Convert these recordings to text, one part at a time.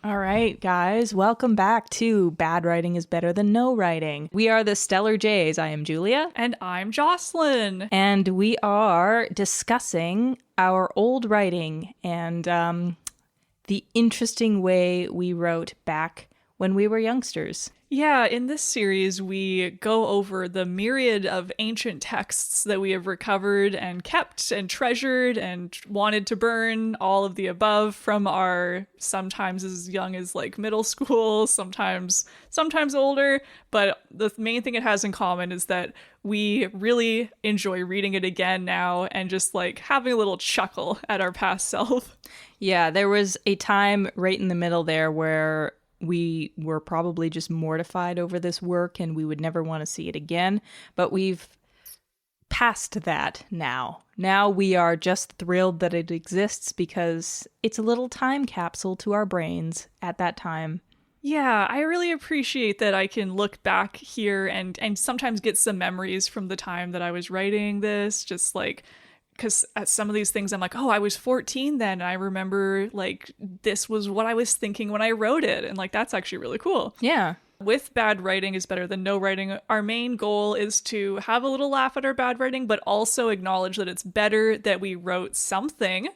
All right, guys, welcome back to Bad Writing is Better Than No Writing. We are the Stellar Jays. I am Julia. And I'm Jocelyn. And we are discussing our old writing and the interesting way we wrote back when we were youngsters. Yeah, in this series, we go over the myriad of ancient texts that we have recovered and kept and treasured and wanted to burn, all of the above from our sometimes as young as like middle school, sometimes older. But the main thing it has in common is that we really enjoy reading it again now and just like having a little chuckle at our past self. Yeah, there was a time right in the middle there where we were probably just mortified over this work and we would never want to see it again. But we've passed that now. Now we are just thrilled that it exists because it's a little time capsule to our brains at that time. Yeah, I really appreciate that I can look back here and sometimes get some memories from the time that I was writing this, just like because at some of these things I'm like, oh, I was 14 then, and I remember like this was what I was thinking when I wrote it, and like that's actually really cool. Yeah. With Bad Writing is Better Than No Writing, our main goal is to have a little laugh at our bad writing, but also acknowledge that it's better that we wrote something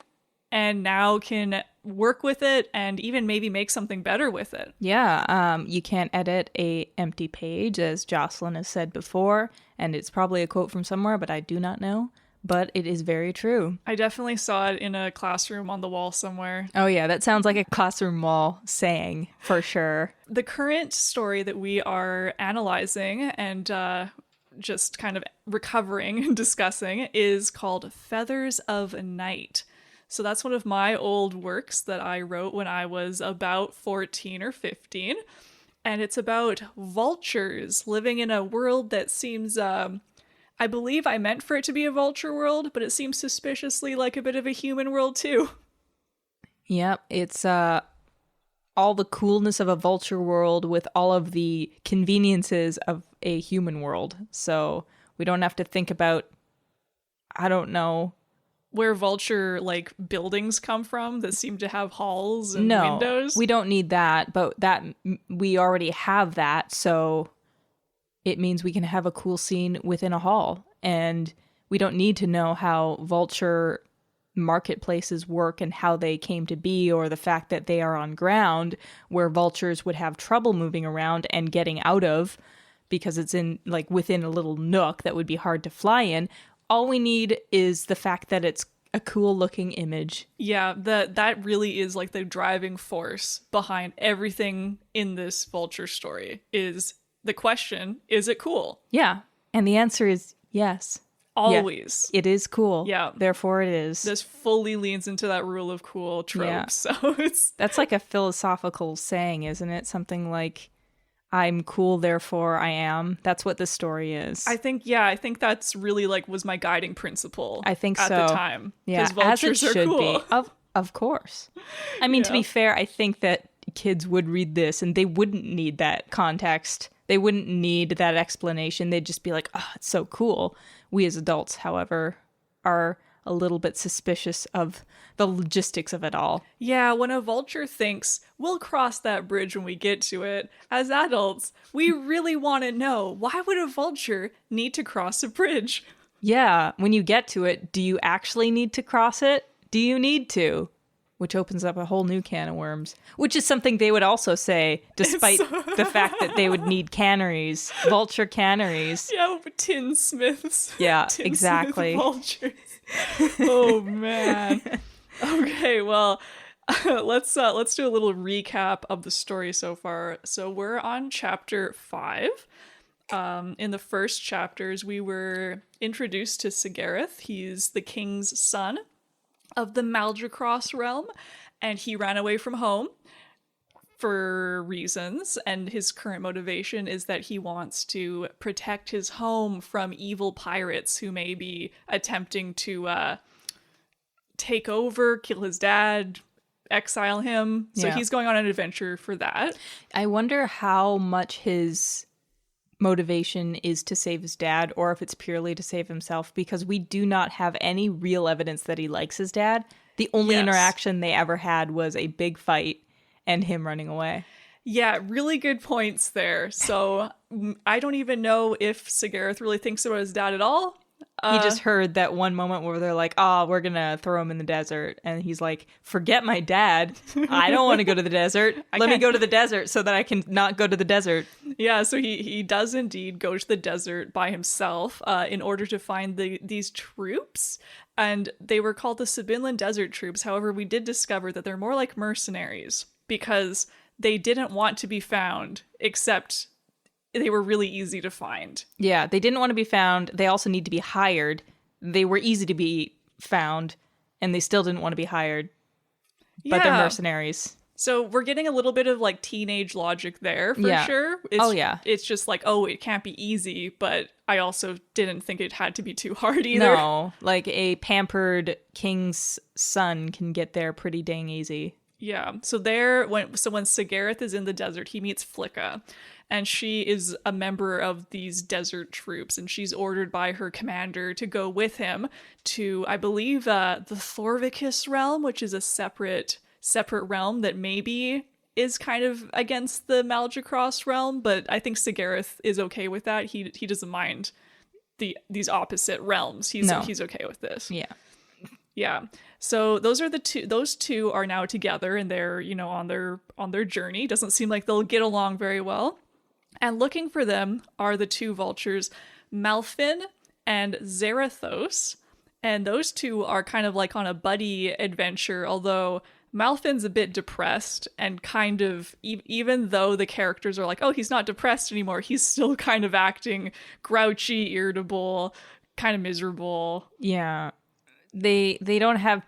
and now can work with it and even maybe make something better with it. Yeah, you can't edit a empty page, as Jocelyn has said before, and it's probably a quote from somewhere, but I do not know. But it is very true. I definitely saw it in a classroom on the wall somewhere. Oh yeah, that sounds like a classroom wall saying, for sure. The current story that we are analyzing and just kind of recovering and discussing is called Feathers of Night. So that's one of my old works that I wrote when I was about 14 or 15. And it's about vultures living in a world that seems... I believe I meant for it to be a vulture world, but it seems suspiciously like a bit of a human world too. Yep, it's all the coolness of a vulture world with all of the conveniences of a human world. So we don't have to think about, I don't know, where vulture like buildings come from that seem to have halls and windows. We don't need that, but that we already have that, so it means we can have a cool scene within a hall, and we don't need to know how vulture marketplaces work and how they came to be, or the fact that they are on ground where vultures would have trouble moving around and getting out of because it's in like within a little nook that would be hard to fly in. All we need is the fact that it's a cool looking image. Yeah, that really is like the driving force behind everything in this vulture story is the question, is it cool? Yeah. And the answer is yes. Always. Yeah, it is cool. Yeah. Therefore it is. This fully leans into that rule of cool trope. Yeah. So it's... That's like a philosophical saying, isn't it? Something like, I'm cool, therefore I am. That's what this story is. I think that's really like was my guiding principle. I think at so. the time. Yeah, vultures as it should cool. be. Of course. I mean, to be fair, I think that kids would read this and they wouldn't need that context. They wouldn't need that explanation. They'd just be like, oh, it's so cool. We as adults, however, are a little bit suspicious of the logistics of it all. Yeah, when a vulture thinks, we'll cross that bridge when we get to it, as adults, we really want to know, why would a vulture need to cross a bridge? Yeah, when you get to it, do you actually need to cross it? Do you need to? Which opens up a whole new can of worms, which is something they would also say, despite the fact that they would need canneries, vulture canneries. Yeah, tinsmiths. Yeah, Tinsmith exactly. Vultures. Oh, man. Okay, well, let's do a little recap of the story so far. So we're on chapter 5. In the first chapters, we were introduced to Sigareth. He's the king's son of the Maldrocross realm, and he ran away from home for reasons, and his current motivation is that he wants to protect his home from evil pirates who may be attempting to take over, kill his dad, exile him. So he's going on an adventure for that. I wonder how much his motivation is to save his dad or if it's purely to save himself, because we do not have any real evidence that he likes his dad. The only interaction they ever had was a big fight, and him running away. Yeah, really good points there. So I don't even know if Sigareth really thinks about his dad at all. He just heard that one moment where they're like, oh, we're going to throw him in the desert. And he's like, forget my dad. I don't want to go to the desert. Let me go to the desert so that I can not go to the desert. Yeah, so he does indeed go to the desert by himself in order to find these troops. And they were called the Sabinland Desert Troops. However, we did discover that they're more like mercenaries because they didn't want to be found, except they were really easy to find. Yeah, they didn't want to be found. They also need to be hired. They were easy to be found, and they still didn't want to be hired. But they're mercenaries. So we're getting a little bit of like teenage logic there for sure. It's just like, oh, it can't be easy, but I also didn't think it had to be too hard either. No, like a pampered king's son can get there pretty dang easy. Yeah. So when Sigareth is in the desert, he meets Flicka. And she is a member of these desert troops, and she's ordered by her commander to go with him to, I believe, the Thorvikis realm, which is a separate realm that maybe is kind of against the Malgacross realm, but I think Sigareth is okay with that. He doesn't mind these opposite realms. He's okay with this. Yeah. Yeah. So those two are now together, and they're, on their journey. Doesn't seem like they'll get along very well. And looking for them are the two vultures, Malfin and Zarathos. And those two are kind of like on a buddy adventure, although Malfin's a bit depressed and kind of, even though the characters are like, oh, he's not depressed anymore, he's still kind of acting grouchy, irritable, kind of miserable. Yeah. They don't have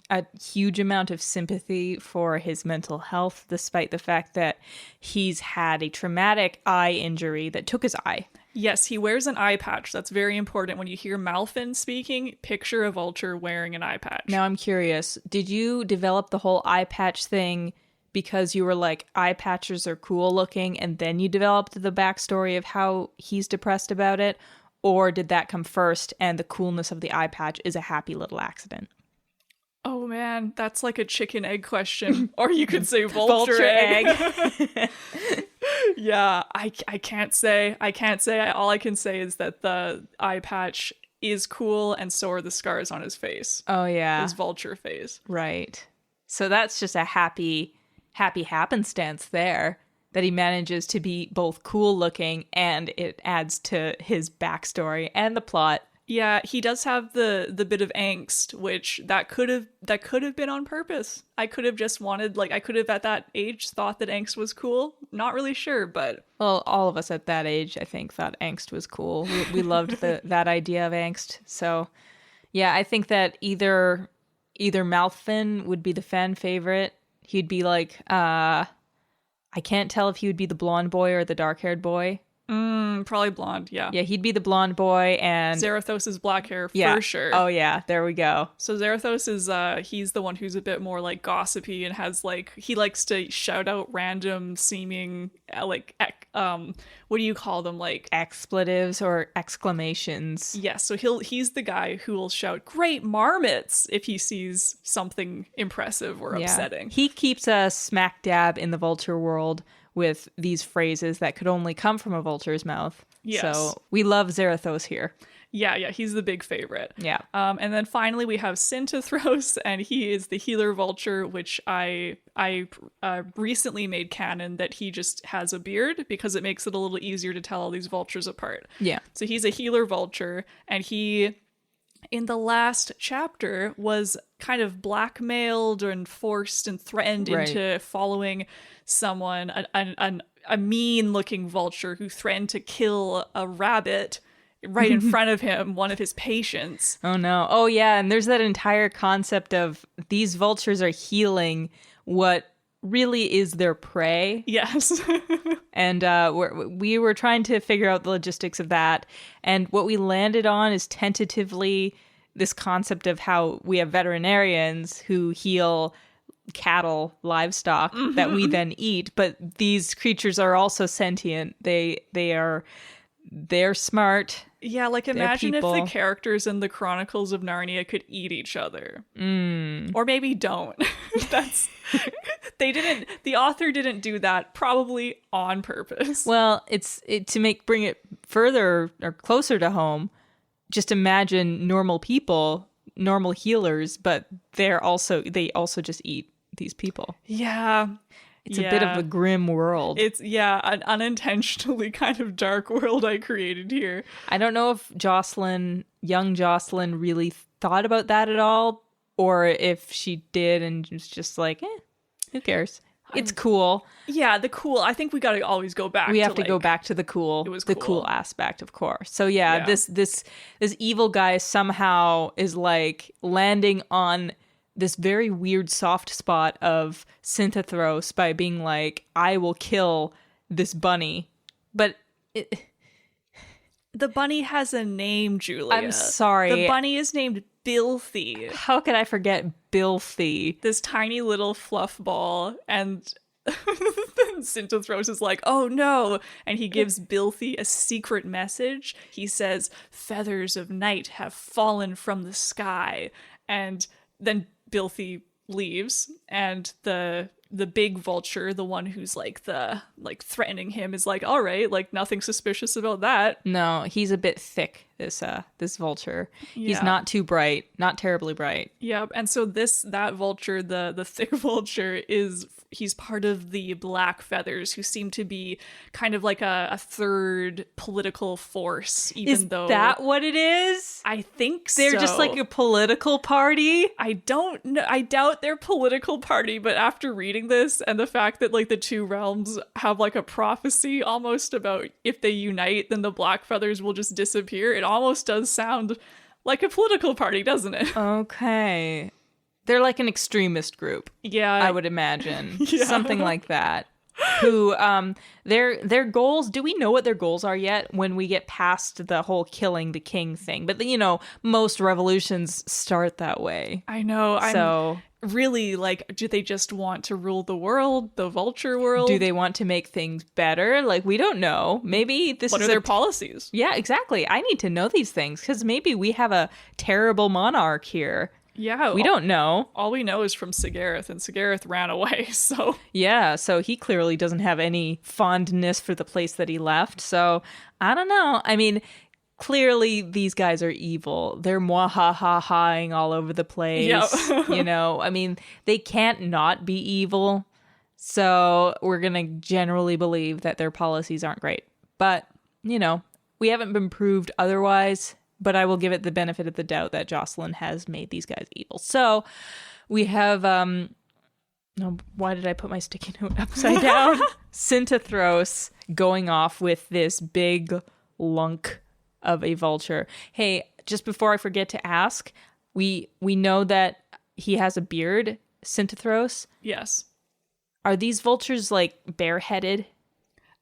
a huge amount of sympathy for his mental health, despite the fact that he's had a traumatic eye injury that took his eye. Yes, he wears an eye patch. That's very important. When you hear Malfin speaking, picture a vulture wearing an eye patch. Now I'm curious, did you develop the whole eye patch thing because you were like, eye patches are cool looking, and then you developed the backstory of how he's depressed about it? Or did that come first and the coolness of the eye patch is a happy little accident? Oh man, that's like a chicken egg question. Or you could say vulture egg. Yeah, I can't say. All I can say is that the eye patch is cool, and so are the scars on his face. Oh yeah. His vulture face. Right. So that's just a happy happenstance there, that he manages to be both cool looking and it adds to his backstory and the plot. Yeah, he does have the bit of angst, which that could have been on purpose. I could have just wanted, like, I could have at that age thought that angst was cool. Not really sure, but well, all of us at that age, I think, thought angst was cool. We loved that idea of angst. So, yeah, I think that either Malfin would be the fan favorite. He'd be like, I can't tell if he would be the blonde boy or the dark-haired boy. Probably blonde, yeah. Yeah, he'd be the blonde boy, and Zarathos is black hair for sure. Oh yeah, there we go. So Zarathos is he's the one who's a bit more like gossipy and has like, he likes to shout out random seeming what do you call them, like expletives or exclamations. Yes, so he's the guy who will shout great marmots if he sees something impressive or upsetting. He keeps us smack dab in the vulture world with these phrases that could only come from a vulture's mouth. Yes. So we love Zarathos here. Yeah, he's the big favorite. Yeah. And then finally we have Syntathros, and he is the healer vulture, which I recently made canon that he just has a beard because it makes it a little easier to tell all these vultures apart. Yeah. So he's a healer vulture, and he, in the last chapter, was kind of blackmailed and forced and threatened into following someone, a mean-looking vulture who threatened to kill a rabbit right in front of him, one of his patients. Oh no. Oh yeah, and there's that entire concept of these vultures are healing what really is their prey. Yes. And we were trying to figure out the logistics of that, and what we landed on is tentatively this concept of how we have veterinarians who heal cattle, livestock that we then eat, but these creatures are also sentient. They're smart. Yeah, like They're imagine if the people. characters in the Chronicles of Narnia could eat each other. Mm. Or maybe don't. That's the author didn't do that, probably on purpose. Well, bring it further or closer to home. Just imagine normal people, normal healers, but they also just eat these people. Yeah. It's a bit of a grim world. It's an unintentionally kind of dark world I created here. I don't know if young Jocelyn really thought about that at all, or if she did and was just like, who cares? It's cool. Yeah, the cool. I think we got to always go back. We have to go back to the cool. It was the cool. cool aspect, of course. So yeah, this evil guy somehow is like landing on this very weird soft spot of Synthethros by being like, I will kill this bunny. But the bunny has a name, Julia. I'm sorry. The bunny is named Bilthy. How could I forget Bilthy? This tiny little fluff ball, and Synthethros is like, oh no, and he gives Bilthy a secret message. He says, feathers of night have fallen from the sky, and then Bilthy leaves, and the big vulture, the one who's like threatening him, is like, all right, like nothing suspicious about that. No, he's a bit thick, this vulture. Yeah. He's not too bright, not terribly bright. Yeah, and so that vulture, the thick vulture, he's part of the Black Feathers, who seem to be kind of like a third political force, Is that what it is? I think They're just like a political party? I don't know. I doubt they're political party, but after reading this and the fact that like the two realms have like a prophecy almost about if they unite, then the Black Feathers will just disappear, it almost does sound like a political party, doesn't it? Okay. They're like an extremist group. Yeah. I would imagine. Yeah. Something like that. Who, their goals, do we know what their goals are yet when we get past the whole killing the king thing? But, most revolutions start that way. I know. So, really, like, do they just want to rule the world, the vulture world? do they want to make things better? Like, we don't know. Maybe this What is are their policies? Yeah, exactly. I need to know these things because maybe we have a terrible monarch here. Yeah. We don't know. All we know is from Sigareth, and Sigareth ran away, so... Yeah, so he clearly doesn't have any fondness for the place that he left. So, I don't know. I mean, clearly these guys are evil. They're mwahaha-haing all over the place. Yep. I mean, they can't not be evil. So, we're going to generally believe that their policies aren't great. But, we haven't been proved otherwise. But I will give it the benefit of the doubt that Jocelyn has made these guys evil. So we have, no, why did I put my sticky note upside down? Synthethros going off with this big lunk of a vulture. Hey, just before I forget to ask, we know that he has a beard, Synthethros. Yes. Are these vultures like bareheaded?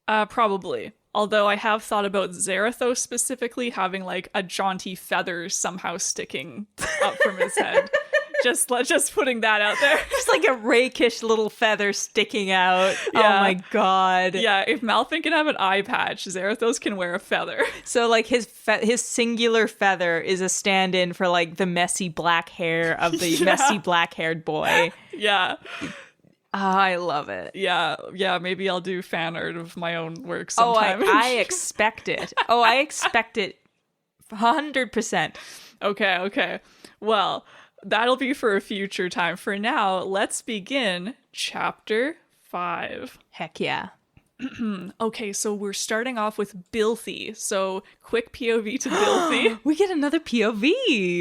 Probably. Although I have thought about Zarathos specifically having like a jaunty feather somehow sticking up from his head. Just putting that out there. Just like a rakish little feather sticking out. Yeah. Oh my god. Yeah, if Malfin can have an eye patch, Zarathos can wear a feather. So like his singular feather is a stand-in for like the messy black hair of the messy black-haired boy. Yeah. Oh, I love it. Yeah, maybe I'll do fan art of my own work sometime. Oh, I expect it. I expect it 100%. Okay. Well, that'll be for a future time. For now, let's begin chapter 5. Heck yeah. Okay, so we're starting off with Bilthy. So, quick POV to Bilthy. We get another POV.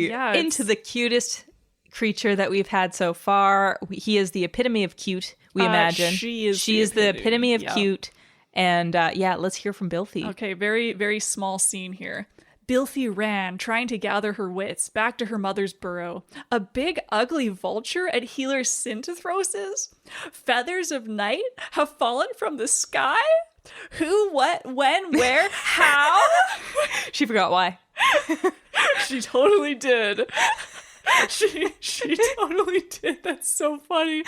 Yeah, into the cutest creature that we've had so far. He is the epitome of cute, we imagine. She is the epitome of cute. And let's hear from Bilthy. Okay, very, very small scene here. Bilthy ran, trying to gather her wits, back to her mother's burrow. A big, ugly vulture at healer Synthethros'? Feathers of night have fallen from the sky? Who, what, when, where, how? She forgot why. She totally did. She totally did. That's so funny.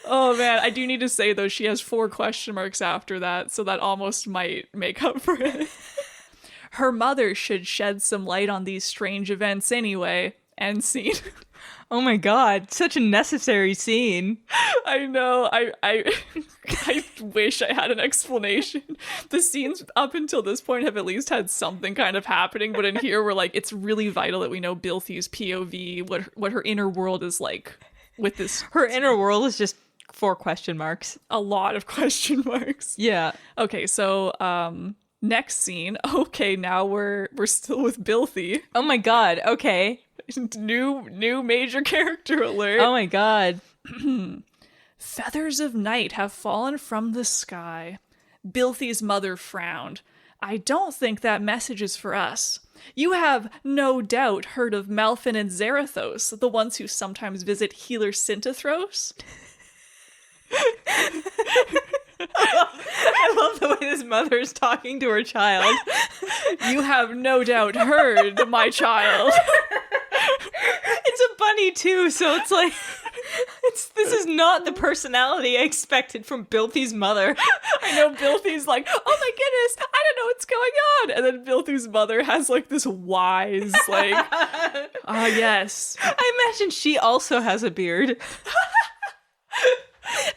Oh man, I do need to say though, she has 4 question marks after that, so that almost might make up for it. Her mother should shed some light on these strange events anyway. End scene. Oh my god, such a necessary scene. I know. I wish I had an explanation. The scenes up until this point have at least had something kind of happening, but in here we're like, it's really vital that we know Bilthy's POV, what her inner world is like with this. Her inner world is just 4 question marks. A lot of question marks. Yeah. Okay, so next scene. Okay, now we're still with Bilthy. Oh my god, okay. New major character alert. Oh my god. Feathers of night have fallen from the sky. Bilthy's mother frowned. I don't think that message is for us. You have no doubt heard of Malfin and Zarathos, the ones who sometimes visit healer Synthethros. I love the way this mother is talking to her child. You have no doubt heard, my child. It's a bunny too, so it's like this is not the personality I expected from Bilthy's mother. I know Bilthy's like, oh my goodness, I don't know what's going on. And then Bilthy's mother has like this wise, like, ah, yes. I imagine she also has a beard.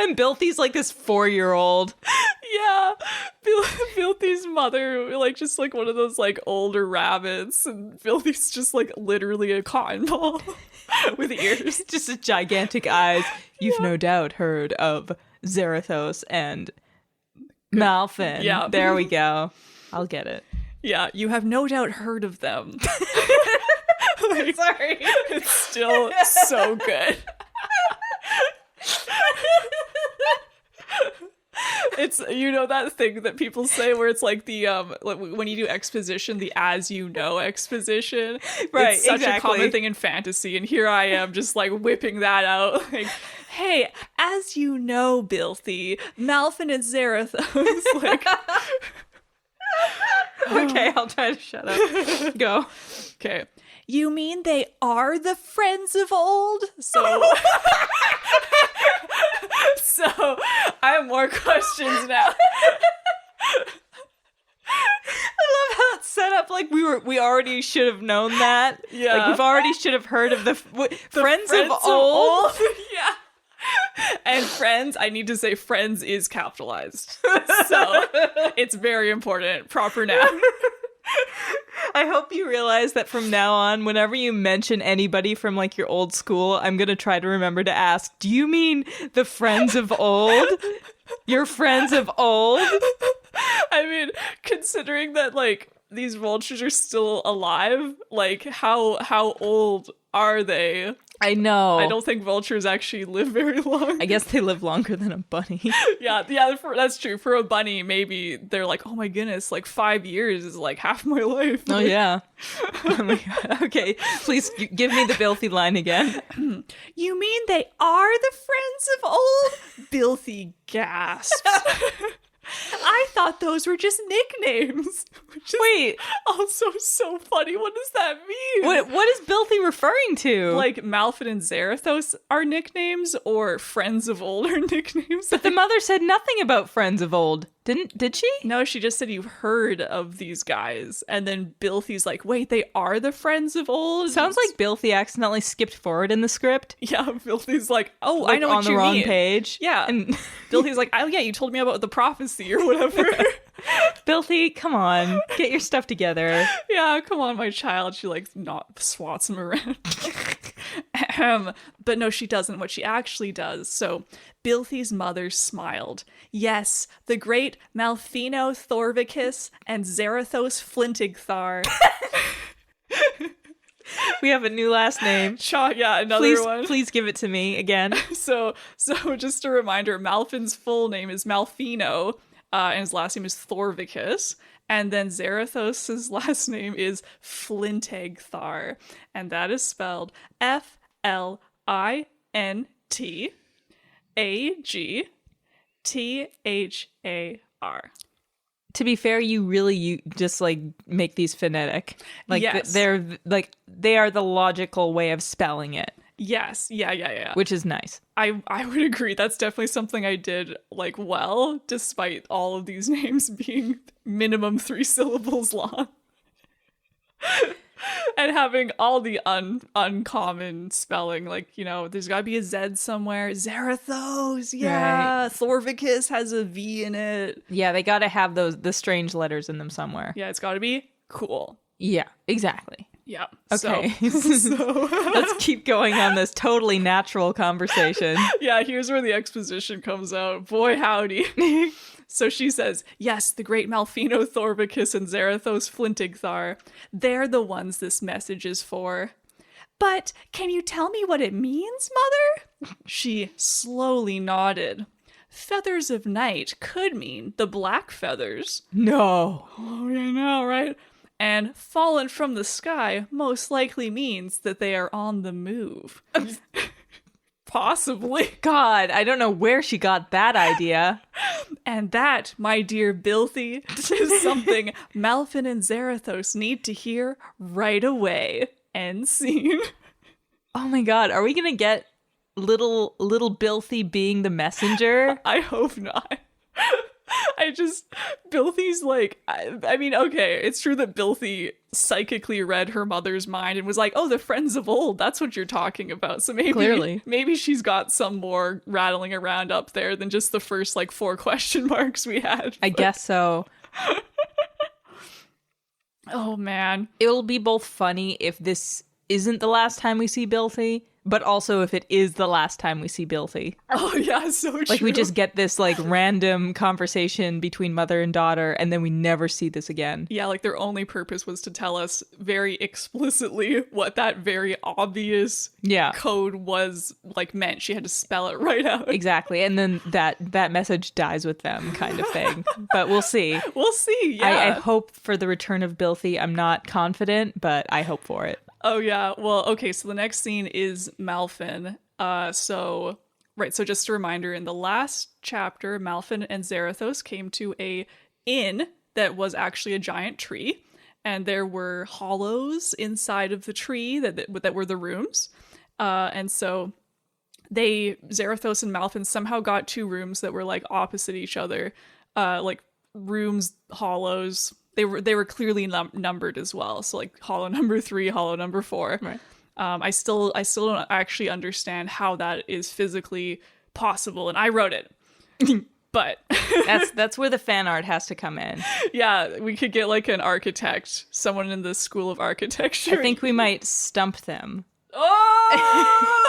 And Bilthy's like this 4-year-old. Yeah, Filthy's mother, like, just like one of those like older rabbits, and Filthy's just like literally a cotton ball with ears, just a gigantic eyes. You've no doubt heard of Zarathos and Malfin. Yeah, there we go. I'll get it. Yeah, you have no doubt heard of them. Like, sorry, it's still so good. It's, you know, that thing that people say where it's like the like when you do exposition, the as you know exposition, right? It's such exactly. a common thing in fantasy, and here I am just like whipping that out, like, hey, as you know, Bilthy, Malfin and Zarathos, like. Okay, I'll try to shut up. Go. Okay. You mean they are the friends of old? So so I have more questions now. I love how it's set up like we already should have known that. Yeah. Like we've already should have heard of the friends of old. Yeah. And friends, I need to say friends is capitalized. So it's very important. Proper noun. I hope you realize that from now on, whenever you mention anybody from like your old school, I'm going to try to remember to ask, do you mean the friends of old? Your friends of old? I mean, considering that like these vultures are still alive, like how old are they? I know. I don't think vultures actually live very long. I guess they live longer than a bunny. Yeah, that's true. For a bunny, maybe they're like, oh my goodness, like 5 years is like half my life. Oh yeah. Oh my God. Okay, please give me the Bilthy line again. You mean they are the friends of old? Bilthy gasps. I thought those were just nicknames. Which is Wait, also so funny. What does that mean? what is Bilthy referring to? Like Malfin and Zarathos are nicknames, or friends of old are nicknames? But the mother said nothing about friends of old. Did she? No, she just said you've heard of these guys. And then Bilthy's like, wait, they are the friends of old? Sounds like Bilthy accidentally skipped forward in the script. Yeah, Bilthy's like, oh, Like I know on what the you wrong mean. page. Yeah. And Bilthy's like, oh yeah, you told me about the prophecy or whatever. Bilthy, come on, get your stuff together. Yeah, come on, my child. She like not swats him around. But no, she doesn't. What she actually does. So Bilthy's mother smiled. Yes, the great Malfino Thorvicus and Zarathos Flintigthar. We have a new last name. Yeah, another one. Please give it to me again. So just a reminder, Malfin's full name is Malfino, and his last name is Thorvicus. And then Zarathos' last name is Flintigthar, and that is spelled Flintagthar. To be fair, you just like make these phonetic. Like yes. they are the logical way of spelling it. Yes. Yeah. Which is nice. I would agree. That's definitely something I did like well, despite all of these names being minimum 3 syllables long. And having all the uncommon spelling, like, you know, there's got to be a Z somewhere. Zarathos, yeah. Right. Thorvicus has a V in it. Yeah, they got to have the strange letters in them somewhere. Yeah, it's got to be cool. Yeah, exactly. Yeah. Okay. So Let's keep going on this totally natural conversation. yeah, here's where the exposition comes out. Boy, howdy. So she says, yes, the great Malfino Thorvicus and Zarathos Flintigthar. They're the ones this message is for. But can you tell me what it means, mother? She slowly nodded. Feathers of night could mean the black feathers. No. Oh, I know, right? And fallen from the sky most likely means that they are on the move. Possibly. God, I don't know where she got that idea. And that, my dear Bilthy, is something Malfin and Zarathos need to hear right away. End scene. Oh my God, are we gonna get little Bilthy being the messenger? I hope not. Bilthy's like, I mean, okay, it's true that Bilthy psychically read her mother's mind and was like, oh, the friends of old, that's what you're talking about. So maybe she's got some more rattling around up there than just the first, like, 4 question marks we had. I guess so. Oh, man. It'll be both funny if this isn't the last time we see Bilthy, but also if it is the last time we see Bilthy. Oh, yeah, so true. Like, we just get this, like, random conversation between mother and daughter, and then we never see this again. Yeah, like, their only purpose was to tell us very explicitly what that very obvious code was, like, meant. She had to spell it right out. Exactly. And then that message dies with them, kind of thing. But we'll see. We'll see, yeah. I hope for the return of Bilthy. I'm not confident, but I hope for it. Oh, yeah. Well, okay, so the next scene is Malfin. So just a reminder, in the last chapter, Malfin and Zarathos came to a inn that was actually a giant tree, and there were hollows inside of the tree that were the rooms. And so Zarathos and Malfin somehow got 2 rooms that were, like, opposite each other, like rooms, hollows. They were clearly numbered as well. So, like, hollow number 3, hollow number 4. Right. I still don't actually understand how that is physically possible, and I wrote it. But that's where the fan art has to come in. Yeah, we could get, like, an architect, someone in the School of Architecture. I think we might stump them. Oh!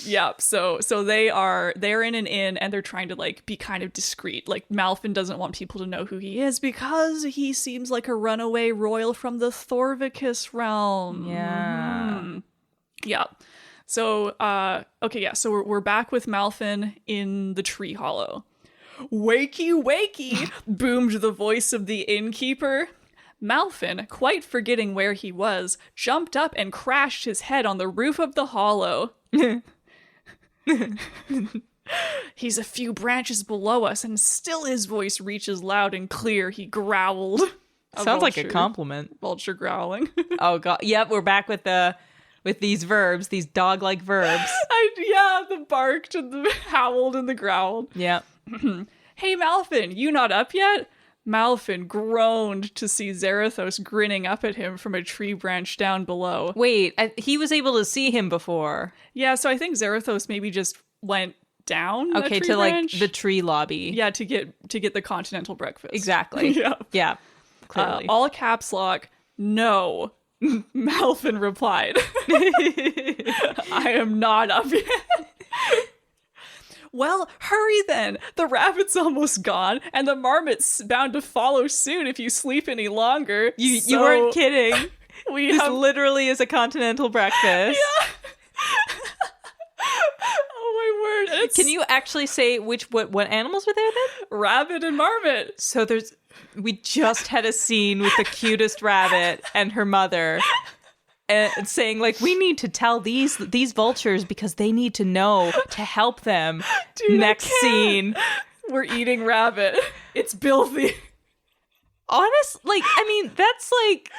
Yeah, so they're in an inn and they're trying to, like, be kind of discreet. Like, Malfin doesn't want people to know who he is because he seems like a runaway royal from the Thorvicus realm. Yeah. Mm-hmm. Yeah. So, so we're back with Malfin in the tree hollow. Wakey, wakey, boomed the voice of the innkeeper. Malfin, quite forgetting where he was, jumped up and crashed his head on the roof of the hollow. He's a few branches below us, and still his voice reaches loud and clear, he growled. Sounds like a compliment. Vulture growling. Oh, God. Yep, we're back with these verbs, these dog-like verbs. The barked and the howled and the growled. Yeah. Hey, Malfin, you not up yet? Malfin groaned to see Zarathos grinning up at him from a tree branch down below. Wait, he was able to see him before. Yeah, so I think Zarathos maybe just went down okay, to branch. Like the tree lobby. Yeah, to get the continental breakfast. Exactly. Yeah. Clearly. All caps lock. No. Malfin replied. I am not up yet. Well, hurry then. The rabbit's almost gone, and the marmot's bound to follow soon if you sleep any longer. You weren't kidding. This literally is a continental breakfast. Yeah. Oh my word. Can you actually say what animals are there then? Rabbit and marmot. So we just had a scene with the cutest rabbit and her mother. And saying, like, we need to tell these vultures because they need to know to help them. Dude, next scene. We're eating rabbit. It's Bilthy. Honest, like, I mean, that's like,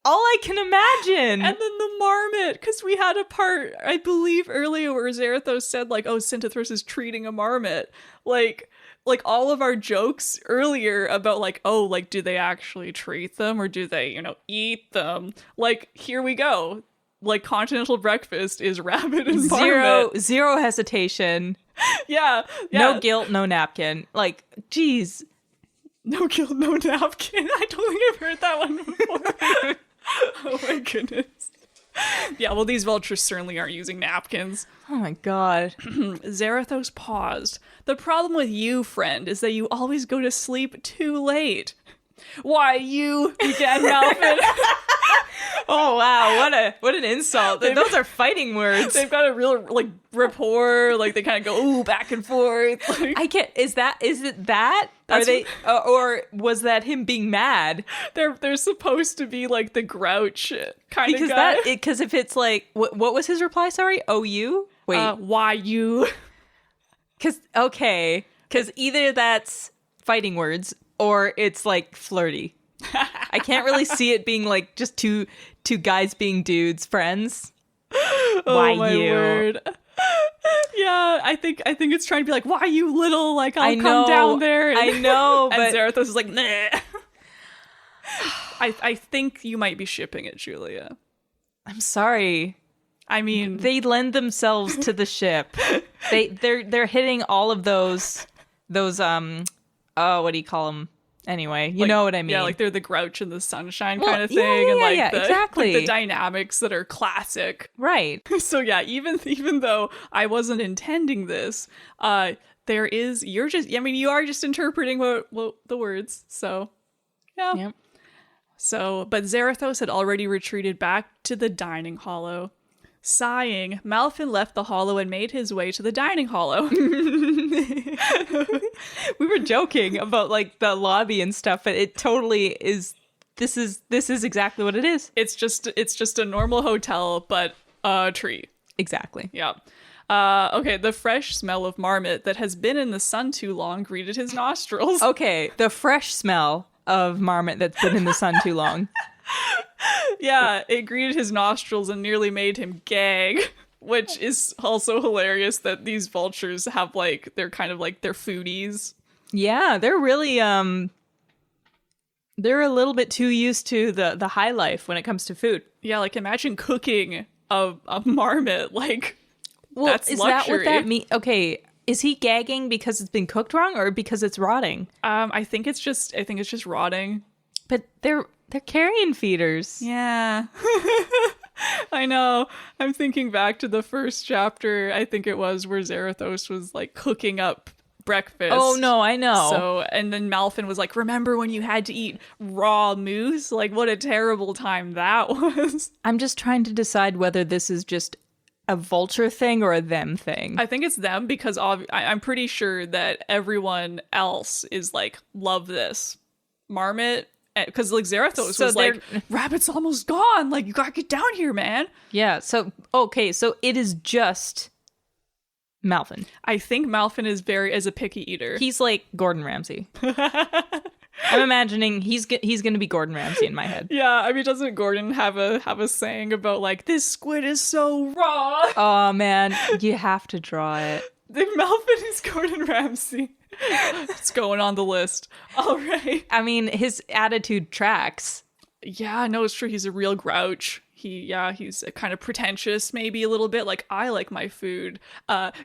all I can imagine. And then the marmot, because we had a part, I believe, earlier where Zarathos said, like, oh, Sintathros is treating a marmot. Like all of our jokes earlier about, like, oh, like, do they actually treat them or do they, eat them? Like, here we go. Like, continental breakfast is rabbit and marmot. Zero hesitation. Yeah. No guilt, no napkin. Like, geez. No guilt, no napkin. I don't think I've heard that one before. Oh my goodness. Yeah, well, these vultures certainly aren't using napkins. Oh my god. Zarathos paused. The problem with you, friend, is that you always go to sleep too late. Why, you, began Malvin. Oh wow, what an insult. Those are fighting words. They've got a real, like, rapport. Like, they kind of go, ooh, back and forth. Like, I can't, is it that? Are they, or was that him being mad? They're supposed to be, like, the grouch kind of guy. Because if it's like, what was his reply, sorry? Oh, you? Wait. Why you? Because either that's fighting words or it's, like, flirty. I can't really see it being, like, just two guys being dudes, friends. Why my you? Word. Yeah, I think it's trying to be like, why you little, like, I'll come down there. I know, but... And Zarathos is like, nah. I think you might be shipping it, Julia. I'm sorry. I mean... They lend themselves to the ship. They're hitting all of those, what do you call them? Anyway, you know what I mean. Yeah, like they're the grouch in the sunshine kind of thing. Exactly. Like the dynamics that are classic. Right. So yeah, even though I wasn't intending this, you are just interpreting what the words. So yeah. Yep. So, but Zarathos had already retreated back to the dining hollow. Sighing, Malfin left the hollow and made his way to the dining hollow. We were joking about, like, the lobby and stuff, but it totally is. This is exactly what it is. It's just a normal hotel, but a tree. Exactly. Yeah. Okay, the fresh smell of marmot that has been in the sun too long greeted his nostrils. Okay, the fresh smell of marmot that's been in the sun too long. Yeah, it greeted his nostrils and nearly made him gag, which is also hilarious that these vultures have, like, they're kind of like, they're foodies. Yeah, they're really, they're a little bit too used to the high life when it comes to food. Yeah, like, imagine cooking a marmot, like, well, that's is luxury. That what that means? Okay, is he gagging because it's been cooked wrong or because it's rotting? I think it's just rotting. But they're carrion feeders. Yeah. I know. I'm thinking back to the first chapter, I think it was, where Zarathos was, like, cooking up breakfast. Oh, no, I know. So, and then Malfin was like, remember when you had to eat raw moose? Like, what a terrible time that was. I'm just trying to decide whether this is just a vulture thing or a them thing. I think it's them because I'm pretty sure that everyone else is like, love this. Marmot... Because, like, Zarathos was like, rabbit's almost gone. Like, you gotta get down here, man. Yeah, so, okay, so it is just Malfin. I think Malfin is a picky eater. He's like Gordon Ramsay. I'm imagining he's going to be Gordon Ramsay in my head. Yeah, I mean, doesn't Gordon have a saying about, like, this squid is so raw? Oh, man, you have to draw it. Malfin is Gordon Ramsay. It's going on the list. All right. I mean, his attitude tracks. Yeah, no, it's true. He's a real grouch. He's kind of pretentious, maybe a little bit. Like, I like my food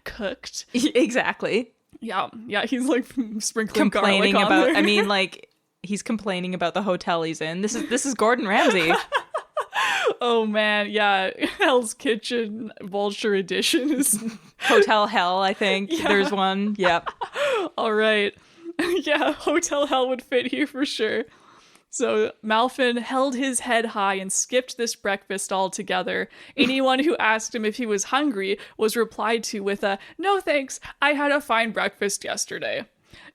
cooked. Exactly. Yeah, he's like sprinkling complaining garlic on about. there. I mean, like, he's complaining about the hotel he's in. This is Gordon Ramsay. Oh man, yeah. Hell's Kitchen Vulture Edition is Hotel Hell, I think. Yeah. There's one. Yep. All right. Yeah, Hotel Hell would fit here for sure. So Malfin held his head high and skipped this breakfast altogether. Anyone who asked him if he was hungry was replied to with a, "No thanks, I had a fine breakfast yesterday."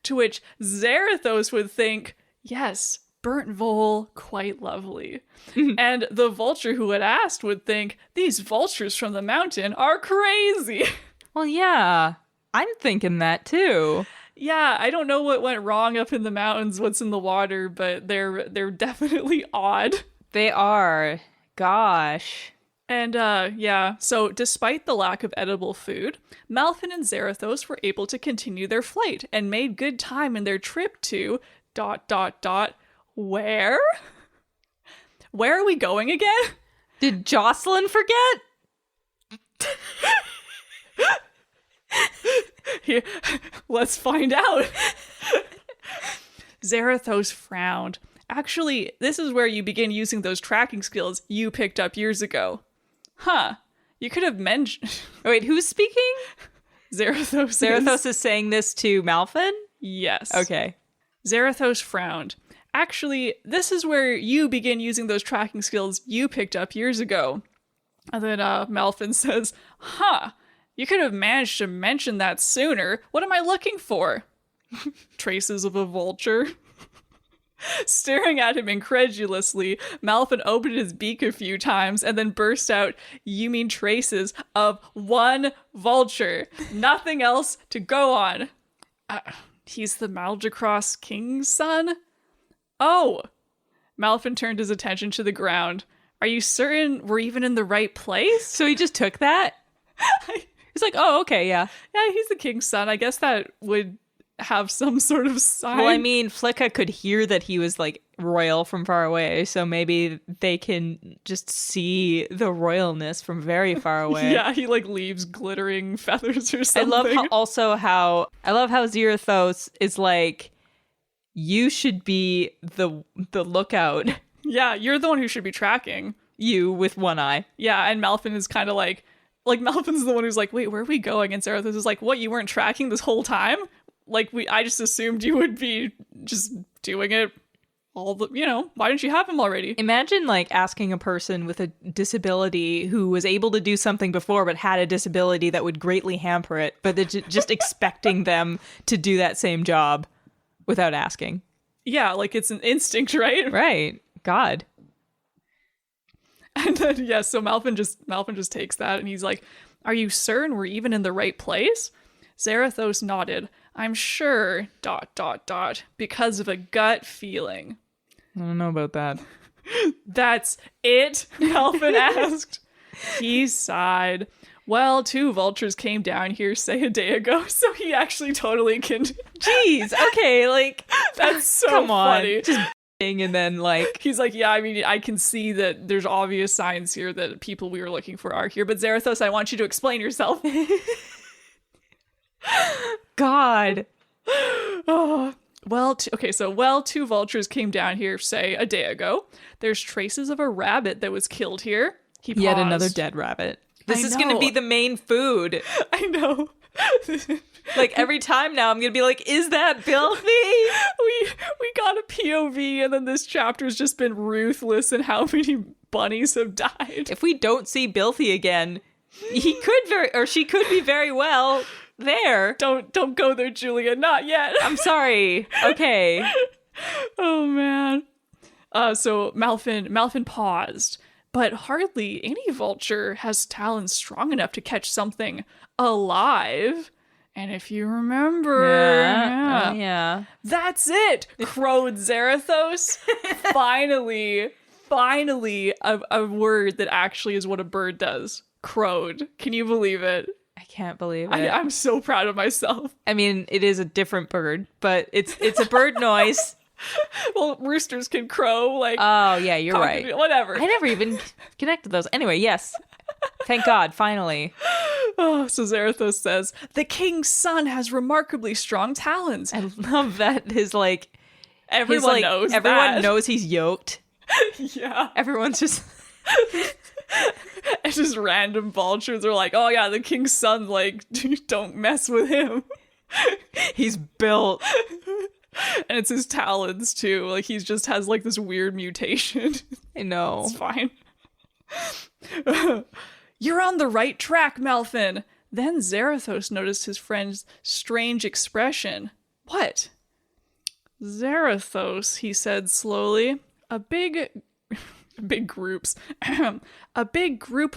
To which Zarathos would think, yes, burnt vole, quite lovely. And the vulture who had asked would think, these vultures from the mountain are crazy. Well, yeah, I'm thinking that too. Yeah, I don't know what went wrong up in the mountains, what's in the water, but they're definitely odd. They are. Gosh. And so despite the lack of edible food, Malfin and Zarathos were able to continue their flight and made good time in their trip to ... Where? Where are we going again? Did Jocelyn forget? Here, let's find out. Zarathos frowned. Actually, this is where you begin using those tracking skills you picked up years ago. Huh. You could have mentioned... Wait, who's speaking? Zarathos. Zarathos is saying this to Malfin? Yes. Okay. Zarathos frowned. Actually, this is where you begin using those tracking skills you picked up years ago. And then Malfin says, huh, you could have managed to mention that sooner. What am I looking for? Traces of a vulture. Staring at him incredulously, Malfin opened his beak a few times and then burst out, you mean traces of one vulture. Nothing else to go on. He's the Maldracross king's son? Oh! Malfin turned his attention to the ground. Are you certain we're even in the right place? So he just took that? He's like, oh, okay, yeah. Yeah, he's the king's son. I guess that would have some sort of sign. Well, I mean, Flicka could hear that he was, like, royal from far away, so maybe they can just see the royalness from very far away. Yeah, he, like, leaves glittering feathers or something. I love how Zarathos is like, you should be the lookout. Yeah, you're the one who should be tracking. You with one eye. Yeah, and Malfin is kind of like Malfin's the one who's like, wait, where are we going? And Zarathos is like, what, you weren't tracking this whole time? Like, I just assumed you would be just doing it all the, why didn't you have him already? Imagine, like, asking a person with a disability who was able to do something before but had a disability that would greatly hamper it, but just expecting them to do that same job without asking. Yeah, like, it's an instinct, right? Right. God. And then, yeah, so Malfin just takes that and he's like, are you certain we're even in the right place? Zarathos nodded. I'm sure, ... because of a gut feeling. I don't know about that. That's it? Malfin asked. He sighed. Well, 2 vultures came down here, say, a day ago, so he actually totally can... Jeez, okay, like... That's so come on. funny. Just and then, like... He's like, yeah, I mean, I can see that there's obvious signs here that people we were looking for are here, but Zarathos, I want you to explain yourself. God. Oh. Well, 2 vultures came down here, say, a day ago. There's traces of a rabbit that was killed here. He paused. Yet another dead rabbit. This is going to be the main food. I know. Like, every time now, I'm going to be like, is that filthy? We got a POV, and then this chapter's just been ruthless in how many bunnies have died. If we don't see Bilthy again, she could be very well there. Don't go there, Julia. Not yet. I'm sorry. Okay. Oh man. So Malfin paused, but hardly any vulture has talons strong enough to catch something alive. And if you remember, yeah. That's it, crowed Zarathos. Finally, a word that actually is what a bird does. Crowed. Can you believe it? I can't believe it. I'm so proud of myself. I mean, it is a different bird, but it's a bird noise. Well, roosters can crow, like... Oh, yeah, you're right. Whatever. I never even connected those. Anyway, yes. Thank God, finally. Oh, so Zarathos says, the king's son has remarkably strong talons. I love that like... Everyone knows Everyone knows he's yoked. Yeah. Everyone's just... It's just random vultures are like, oh yeah, the king's son, like, don't mess with him. He's built. And it's his talons too. Like, he just has like this weird mutation. I know. It's fine. You're on the right track, Malfin. Then Zarathos noticed his friend's strange expression. What? Zarathos, he said slowly. A big group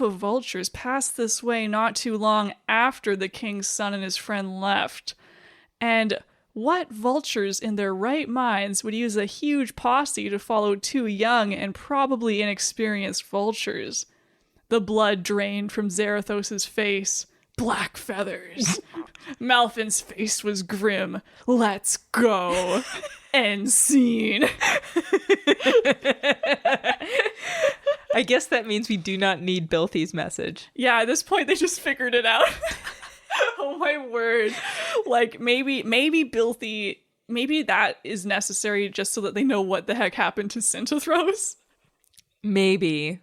of vultures passed this way not too long after the king's son and his friend left. And What vultures in their right minds would use a huge posse to follow two young and probably inexperienced vultures? The blood drained from Zarathos's face. Black feathers. Malfin's face was grim. Let's go. End scene. I guess that means we do not need Bilthy's message. Yeah, at this point they just figured it out. Oh my word. Like maybe Bilthy, maybe that is necessary just so that they know what the heck happened to Synthethros. Maybe.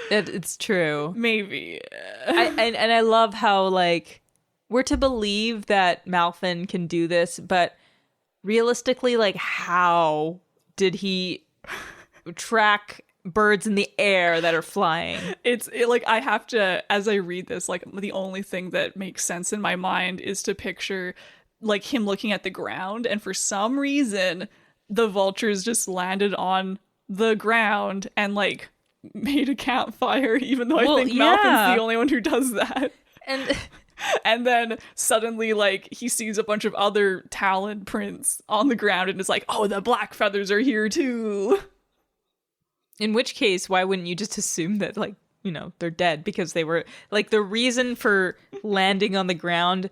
It's true. Maybe. And I love how, like, we're to believe that Malfin can do this, but realistically, like, how did he track birds in the air that are flying? Like, I have to, as I read this, like, the only thing that makes sense in my mind is to picture, like, him looking at the ground, and for some reason, the vultures just landed on the ground and, like, made a campfire, even though I think Malfin's the only one who does that. And then suddenly, like, he sees a bunch of other talon prints on the ground and is like, oh, the black feathers are here too. In which case, why wouldn't you just assume that, like, you know, they're dead? Because they were, like, the reason for landing on the ground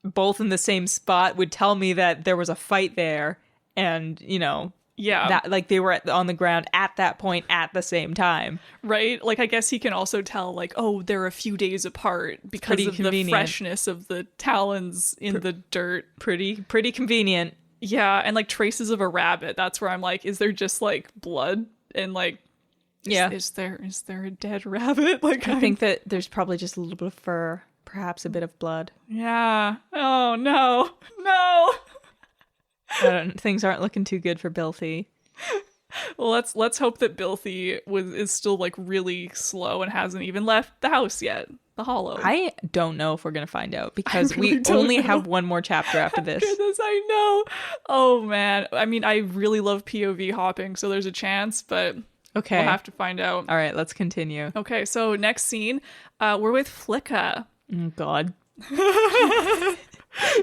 both in the same spot would tell me that there was a fight there, and, you know, that, like, they were on the ground at that point at the same time. Right? Like, I guess he can also tell, like, oh, they're a few days apart because of the freshness of the talons in the dirt. Pretty convenient. Yeah, and, like, traces of a rabbit. That's where I'm like, is there just, like, blood? And, like, is there a dead rabbit? Like, I think that there's probably just a little bit of fur, perhaps a bit of blood. Yeah. Oh, no. Things aren't looking too good for Bilthy. Well, let's hope that Bilthy is still, like, really slow and hasn't even left the house yet. The Hollow. I don't know if we're gonna find out, because we only have one more chapter after this. Goodness, I know. Oh man. I mean, I really love POV hopping, so there's a chance, but okay, we'll have to find out. All right, let's continue. Okay, so next scene, we're with Flicka. Oh, God.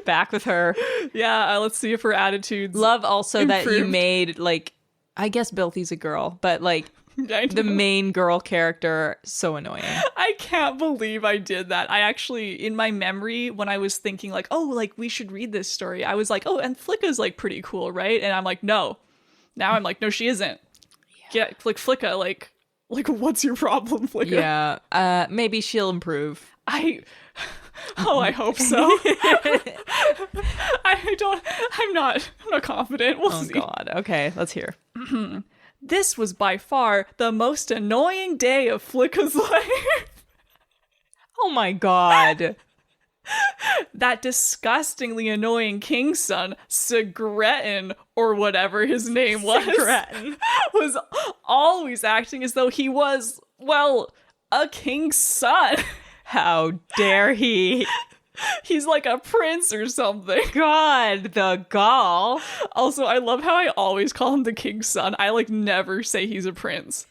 Back with her. Yeah, let's see if her attitudes love also improved. That you made, like, I guess Bilthy's a girl, but, like, the main girl character, so annoying. I can't believe I did that. I actually, in my memory, when I was thinking, like, oh, like, we should read this story, I was like, oh, and Flicka's, like, pretty cool, right? And I'm like, no. Now I'm like, no, she isn't. Yeah, like, Flicka, like, what's your problem, Flicka? Yeah, maybe she'll improve. I hope so. I'm not confident. We'll see. Oh God. Okay, let's hear. This was by far the most annoying day of Flicka's life. Oh my God. That disgustingly annoying king's son, Sigretin, or whatever his name was, was always acting as though he was, well, a king's son. How dare he? He's like a prince or something. God, the gall. Also, I love how I always call him the king's son. I, like, never say he's a prince.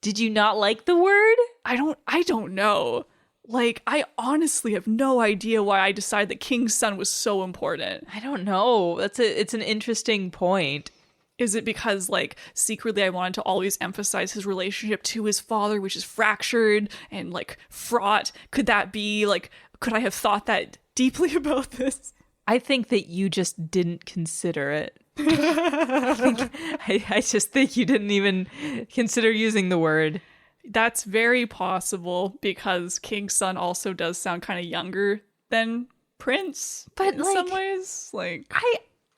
Did you not like the word? I don't know. Like, I honestly have no idea why I decided that king's son was so important. I don't know. It's an interesting point. Is it because, like, secretly I wanted to always emphasize his relationship to his father, which is fractured and, like, fraught? Could that be, like, could I have thought that deeply about this? I think that you just didn't consider it. I just think you didn't even consider using the word. That's very possible, because king's son also does sound kind of younger than prince, but in, like, some ways. Like,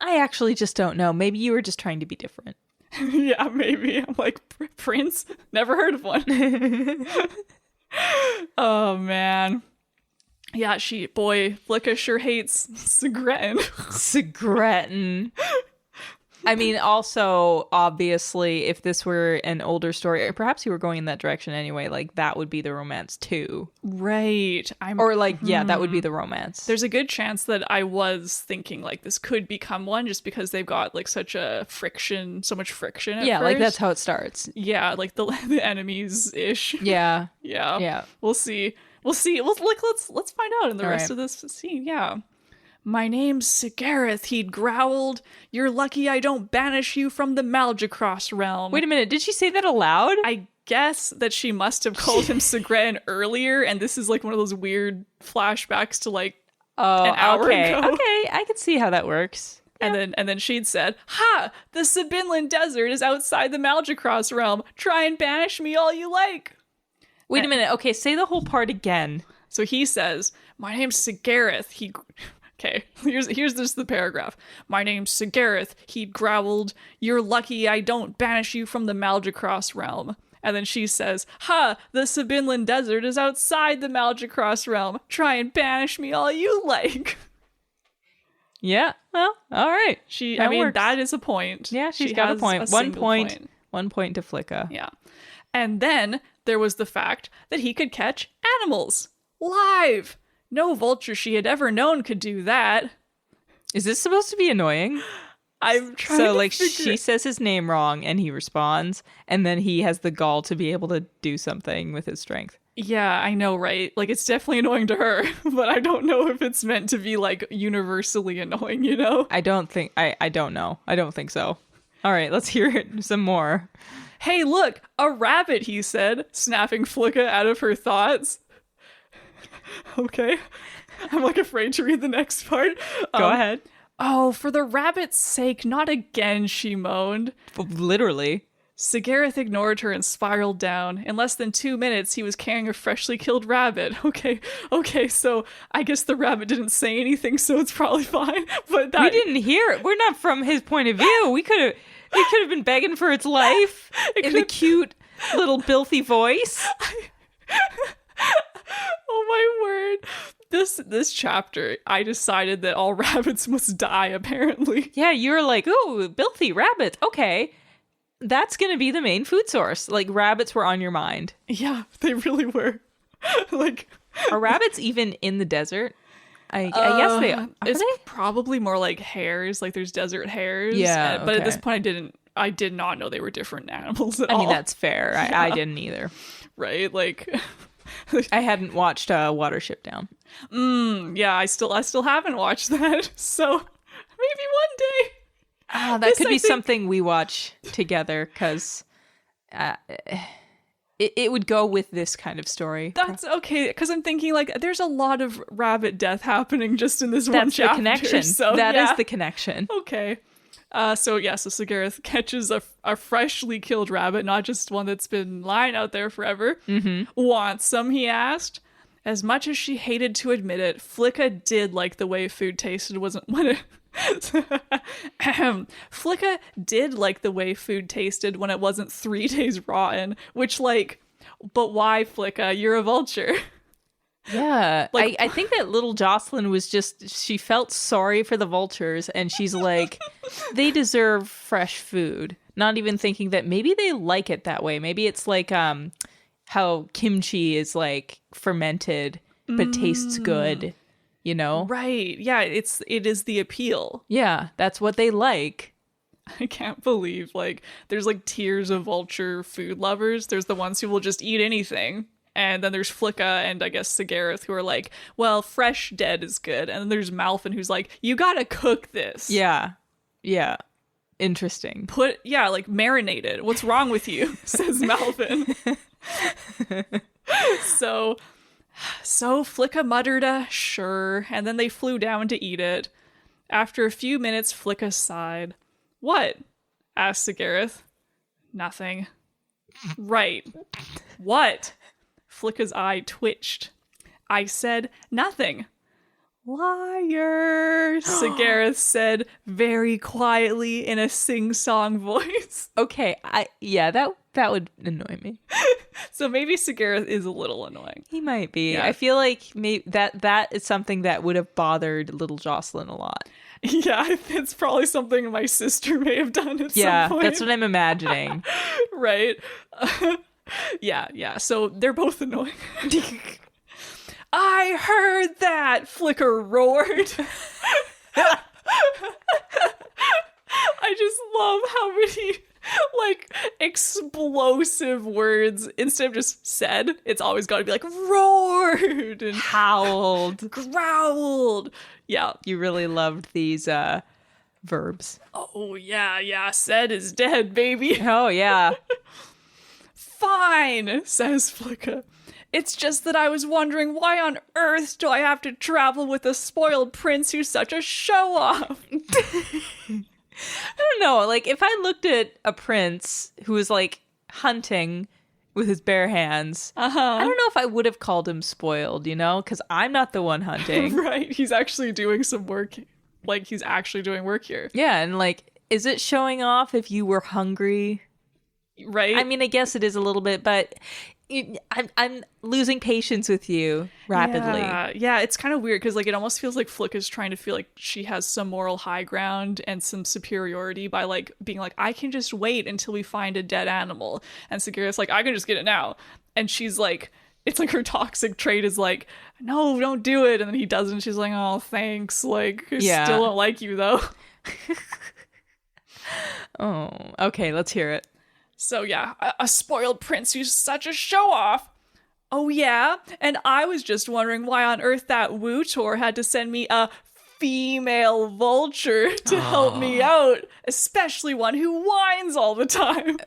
I actually just don't know. Maybe you were just trying to be different. Yeah, maybe. I'm like, prince? Never heard of one. Oh, man. Yeah, Flicka sure hates Sigretin. Sigretin. I mean, also, obviously, if this were an older story, or perhaps you were going in that direction anyway, like, that would be the romance too. Right. That would be the romance. There's a good chance that I was thinking, like, this could become one just because they've got, like, so much friction at first. Like, that's how it starts. Yeah, like, the enemies-ish. Yeah. Yeah. We'll see. Let's find out in the rest of this scene, yeah. My name's Sigareth, he'd growled. You're lucky I don't banish you from the Malgacross realm. Wait a minute, did she say that aloud? I guess that she must have called him Sigren earlier, and this is like one of those weird flashbacks to like an hour okay. ago. Okay, I can see how that works. And then she'd said, "Ha! The Sabinland Desert is outside the Malgacross realm. Try and banish me all you like." Wait a minute. Okay, say the whole part again. So he says, "My name's Sigareth." Okay, here's just the paragraph. "My name's Sigareth," he growled. "You're lucky I don't banish you from the Malgacross realm." And then she says, "Ha! The Sabinland Desert is outside the Malgacross realm. Try and banish me all you like." Yeah, well, all right. That is a point. Yeah, she's got a point. One point. 1 point to Flicka. Yeah. And then there was the fact that he could catch animals live. No vulture she had ever known could do that. Is this supposed to be annoying? I'm trying so to like figure she says his name wrong and he responds, and then he has the gall to be able to do something with his strength. Yeah, I know, right? Like, it's definitely annoying to her, but I don't know if it's meant to be like universally annoying, you know? I don't know. I don't think so. All right, let's hear it some more. "Hey, look, a rabbit," he said, snapping Flicka out of her thoughts. Okay. I'm like afraid to read the next part. Go ahead. "Oh, for the rabbit's sake, not again," she moaned. Literally. Sigareth ignored her and spiraled down. In less than 2 minutes, he was carrying a freshly killed rabbit. Okay, so I guess the rabbit didn't say anything, so it's probably fine. But We didn't hear it. We're not from his point of view. We could have been begging for its life in the cute little filthy voice. Oh my word. This chapter, I decided that all rabbits must die, apparently. Yeah, you're like, ooh, filthy rabbits. Okay. That's going to be the main food source. Like, rabbits were on your mind. Yeah, they really were. Like, are rabbits even in the desert? I guess they are. It's probably more like hares. Like, there's desert hares. Yeah, but at this point, I did not know they were different animals at all. I mean, that's fair. Yeah. I didn't either. Right? Like, I hadn't watched Watership Down. Yeah, I still haven't watched that. So maybe one day. That could be something we watch together, because it would go with this kind of story. That's okay, because I'm thinking, like, there's a lot of rabbit death happening just in this one chapter. That's the connection. So, that is the connection. Okay. So Sigareth catches a freshly killed rabbit, not just one that's been lying out there forever. Mm-hmm. "Want some?" he asked. As much as she hated to admit it, Flicka did like the way food tasted Flicka did like the way food tasted when it wasn't 3 days rotten, which, like, but why, Flicka? You're a vulture. Yeah, like, I think that little Jocelyn was she felt sorry for the vultures, and she's like, they deserve fresh food. Not even thinking that maybe they like it that way. Maybe it's like how kimchi is like fermented but tastes good, you know? Right. Yeah, it is the appeal. Yeah, that's what they like. I can't believe, like, there's like tiers of vulture food lovers. There's the ones who will just eat anything. And then there's Flicka and I guess Sigareth, who are like, well, fresh dead is good. And then there's Malfin, who's like, you gotta cook this. Yeah. Interesting. Like, marinate it. What's wrong with you? Says Malfin. So Flicka muttered a sure, and then they flew down to eat it. After a few minutes, Flicka sighed. What? Asked Sigareth. Nothing. Right. What? Flicka's eye twitched. I said nothing. Liar, Sigareth said very quietly in a sing-song voice. Okay, that would annoy me. So maybe Sigareth is a little annoying. He might be. Yeah. I feel like maybe that is something that would have bothered little Jocelyn a lot. Yeah, it's probably something my sister may have done at some point. Yeah, that's what I'm imagining. Right. Yeah. So they're both annoying. I heard that, Flicker roared. I just love how many, like, explosive words. Instead of just said, it's always got to be like roared and Howled. growled. Yeah. You really loved these verbs. Oh, yeah. Said is dead, baby. Oh, yeah. Fine, says Flicka. It's just that I was wondering why on earth do I have to travel with a spoiled prince who's such a show-off? I don't know. Like, if I looked at a prince who was, like, hunting with his bare hands, I don't know if I would have called him spoiled, you know? Because I'm not the one hunting. Right, he's actually doing some work. Like, he's actually doing work here. Yeah, and, like, is it showing off if you were hungry? Right? I mean, I guess it is a little bit, but I'm losing patience with you rapidly. Yeah, it's kind of weird because like it almost feels like Flick is trying to feel like she has some moral high ground and some superiority by like being like, I can just wait until we find a dead animal. And Sagira's like, I can just get it now. And she's like, it's like her toxic trait is like, no, don't do it. And then he does it and she's like, oh, thanks. Like, I still don't like you though. Oh, okay, let's hear it. So yeah, a spoiled prince who's such a show-off. Oh yeah? And I was just wondering why on earth that vulture had to send me a female vulture to help me out, especially one who whines all the time.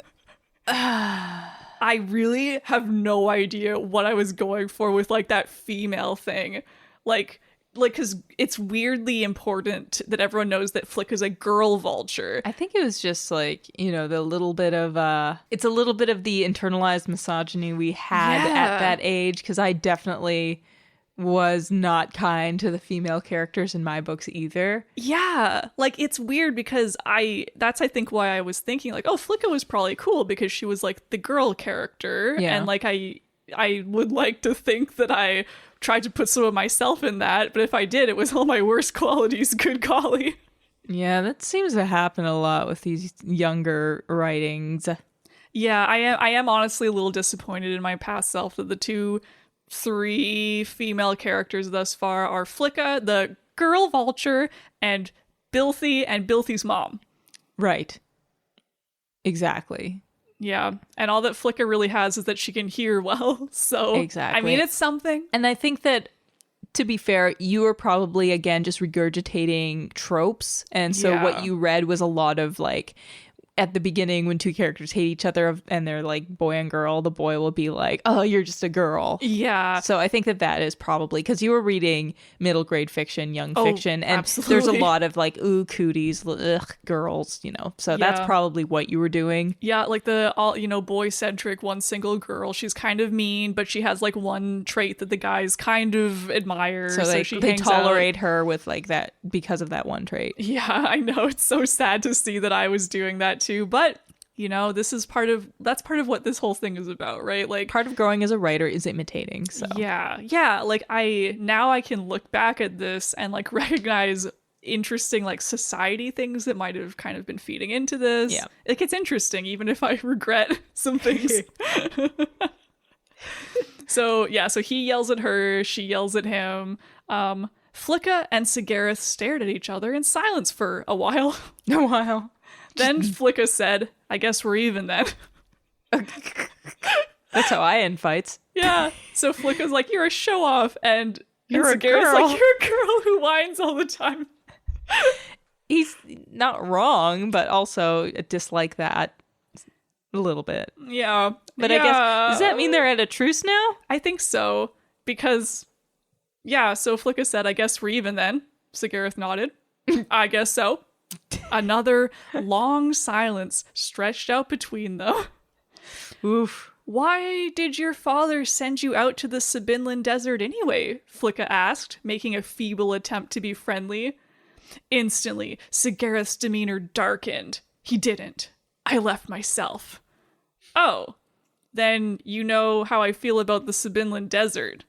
I really have no idea what I was going for with like that female thing. Like, because it's weirdly important that everyone knows that Flick is a girl vulture. I think it was just like, you know, the little bit of, it's a little bit of the internalized misogyny we had at that age, because I definitely was not kind to the female characters in my books either. Yeah, like it's weird because that's I think why I was thinking like, oh, Flicka was probably cool because she was like the girl character. Yeah. And like I would like to think that I tried to put some of myself in that, but if I did, it was all my worst qualities, good golly. Yeah, that seems to happen a lot with these younger writings. Yeah, I am honestly a little disappointed in my past self that the 3 female characters thus far are Flicka, the girl vulture, and Bilthy's mom. Right. Exactly. Yeah, and all that Flicka really has is that she can hear well, so exactly. I mean, it's something. And I think that, to be fair, you were probably, again, just regurgitating tropes, and so what you read was a lot of, like, at the beginning when 2 characters hate each other and they're like boy and girl, the boy will be like, oh, you're just a girl. Yeah. So I think that is probably because you were reading middle grade fiction, young fiction, and absolutely. There's a lot of like, ooh, cooties, ugh, girls, you know. So that's probably what you were doing. Yeah, like the all, you know, boy-centric one single girl. She's kind of mean, but she has like one trait that the guys kind of admire. So they tolerate her with like that because of that one trait. Yeah, I know. It's so sad to see that I was doing that too, but you know, that's part of what this whole thing is about, right? Like part of growing as a writer is imitating. So yeah, like I can look back at this and like recognize interesting like society things that might have kind of been feeding into this. Yeah, it gets interesting even if I regret some things. So he yells at her, she yells at him. Flicka and Sigareth stared at each other in silence for a while. Then Flicka said, I guess we're even then. That's how I end fights. Yeah. So Flicka's like, you're a show-off, and Sigareth's like, you're a girl who whines all the time. He's not wrong, but also I dislike that a little bit. Yeah. But I guess, does that mean they're at a truce now? I think so, because, so Flicka said, I guess we're even then. Sigareth nodded. I guess so. Another long silence stretched out between them. Oof. Why did your father send you out to the Sabinland Desert anyway? Flicka asked, making a feeble attempt to be friendly. Instantly, Sigareth's demeanor darkened. He didn't. I left myself. Oh, then you know how I feel about the Sabinland Desert.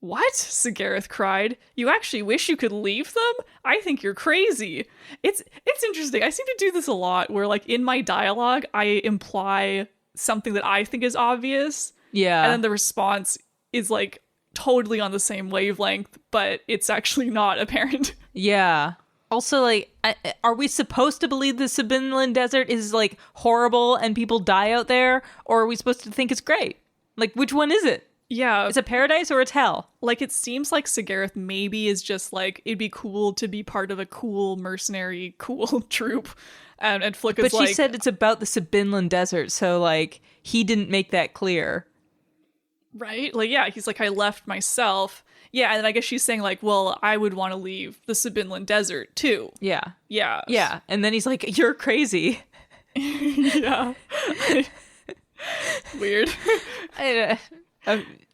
What? Sigareth cried. You actually wish you could leave them? I think you're crazy. It's interesting. I seem to do this a lot where like in my dialogue, I imply something that I think is obvious. Yeah. And then the response is like totally on the same wavelength, but it's actually not apparent. Yeah. Also, like, are we supposed to believe the Sabinland Desert is, like, horrible and people die out there? Or are we supposed to think it's great? Like, which one is it? Yeah. It's a paradise or it's hell? Like, it seems like Sigareth maybe is just like, it'd be cool to be part of a cool mercenary, cool troop. And Flick is But she said it's about the Sabinland Desert, so, like, he didn't make that clear. Right? Like, yeah, he's like, I left myself. Yeah, and then I guess she's saying, like, well, I would want to leave the Sabinland Desert, too. Yeah. Yeah. Yeah. And then he's like, you're crazy. Yeah. Weird.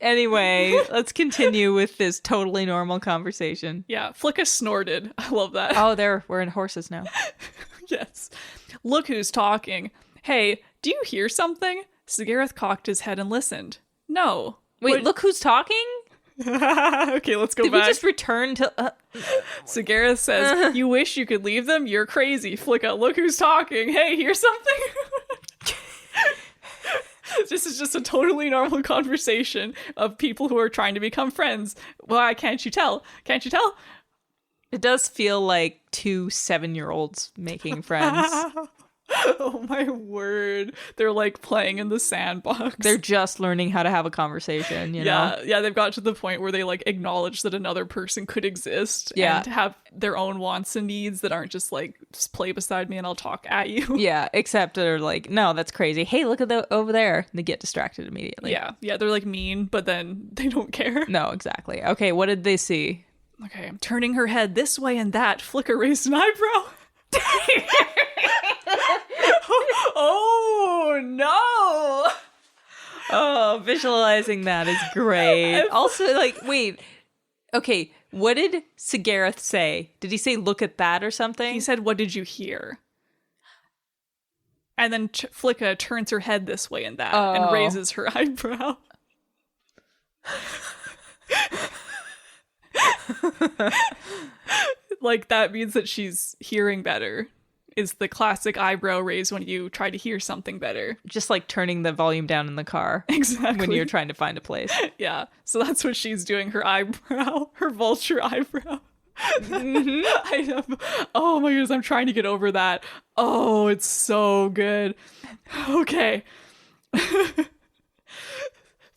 Anyway, let's continue with this totally normal conversation. Yeah, Flicka snorted. I love that. Oh, we're in horses now. Yes. Look who's talking. Hey, do you hear something? Sigareth cocked his head and listened. No. Wait, look who's talking? Okay, let's go Did back. we just return to... Sigareth says, you wish you could leave them? You're crazy. Flicka, look who's talking. Hey, hear something? This is just a totally normal conversation of people who are trying to become friends. Why can't you tell? Can't you tell? It does feel like 2 7-year-olds making friends. Oh my word. They're like playing in the sandbox. They're just learning how to have a conversation, you know? Yeah, they've got to the point where they like acknowledge that another person could exist Yeah. and have their own wants and needs that aren't just like, just play beside me and I'll talk at you. Yeah, except they're like, no, that's crazy. Hey, look at over there. They get distracted immediately. Yeah, they're like mean, but then they don't care. No, exactly. Okay, what did they see? Okay, I'm turning her head this way and that. Flicker raised an eyebrow. Oh no! Oh, visualizing that is great. Also, like, wait. Okay, what did Sigareth say? Did he say, look at that or something? He said, what did you hear? And then Flicka turns her head this way and that and raises her eyebrow. Like, that means that she's hearing better. Is the classic eyebrow raise when you try to hear something better. Just like turning the volume down in the car. Exactly. When you're trying to find a place. Yeah. So that's what she's doing, her eyebrow, her vulture eyebrow. Mm-hmm. Oh my goodness, I'm trying to get over that. Oh, it's so good. Okay.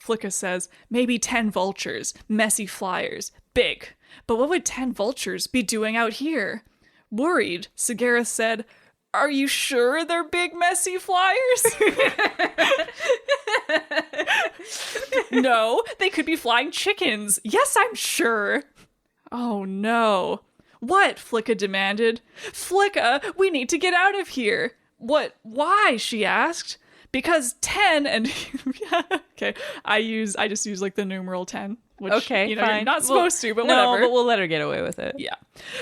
Flicka says, maybe 10 vultures, messy flyers, big. But what would 10 vultures be doing out here? Worried, Sigareth said, are you sure they're big, messy flyers? No, they could be flying chickens. Yes, I'm sure. Oh no. What? Flicka demanded. Flicka, we need to get out of here. What? Why? She asked. Because 10 and okay, I just use like the numeral 10, which okay, you know fine. You're not supposed to, but no, whatever. but we'll let her get away with it. Yeah.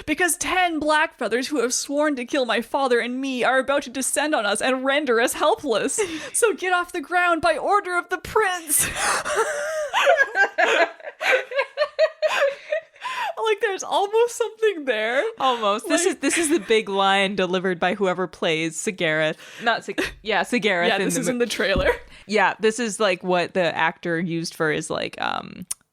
Because 10 black feathers who have sworn to kill my father and me are about to descend on us and render us helpless. So get off the ground by order of the prince. Like, there's almost something there. Almost. Like, This is the big line delivered by whoever plays Sigareth. Sigareth. Yeah, this is in the trailer. Yeah, this is like what the actor used for his like